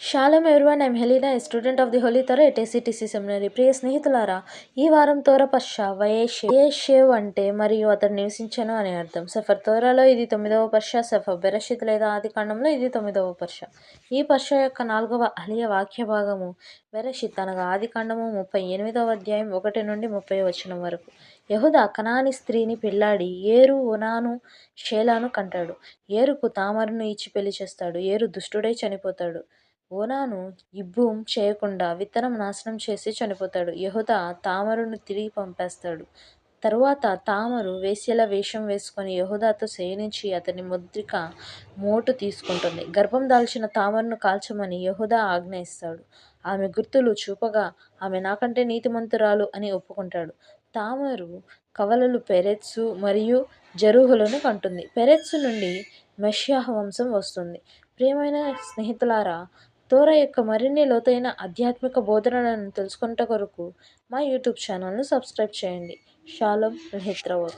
Shalom everyone, I'm Helena, a student of the holy Torah at ACTC seminary. ప్రియ స్నేహితులారా, ఈ వారం తోరా పశ్చ వయేషేవ్ అంటే మరియు అతడు నివసించను అని అర్థం. సఫర్ తోరాలో ఇది 9వ పర్ష, సఫర్ బెరషిత్ లేదా ఆది కాండంలో ఇది 9వ పర్ష. ఈ పర్ష యొక్క 4వ అలియ వాక్య భాగము బెరషిత్ అనగా ఆది కాండము 38వ అధ్యాయం 1 నుండి 30వ వచనం వరకు. యెహూదా కనానీ స్త్రీని పెళ్లాడి ఏరు, ఓనాను, షేలాను కంటాడు. ఏరుకు తామరును ఇచ్చి పెళ్లి చేస్తాడు. ఏరు దుష్టుడై చనిపోతాడు. ఓనాను యిబ్బూం చేయకుండా విత్తనం నాశనం చేసి చనిపోతాడు. యెహూదా తామరును తిరిగి పంపేస్తాడు. తరువాత తామరు వేశ్యల వేషం వేసుకొని యెహూదాతో శయనించి అతని ముద్రిక మోటు తీసుకుంటుంది. గర్భం దాల్చిన తామరును కాల్చమని యెహూదా ఆజ్ఞ ఇస్తాడు. ఆమె గుర్తులు చూపగా ఆమె నాకంటే నీతిమంతురాలు అని ఒప్పుకుంటాడు. తామరు కవలలు పెరెత్సు మరియు జెరహులను కంటుంది. పెరెత్సు నుండి మెషియహ్ వంశం వస్తుంది. ప్రియమైన స్నేహితులారా, తోరా యొక్క మరిన్ని లోతైన ఆధ్యాత్మిక బోధనలను తెలుసుకొనుట కొరకు మా యూట్యూబ్ ఛానల్ను సబ్స్క్రైబ్ చేయండి. షాలోమ్ లెహిత్రవోత్.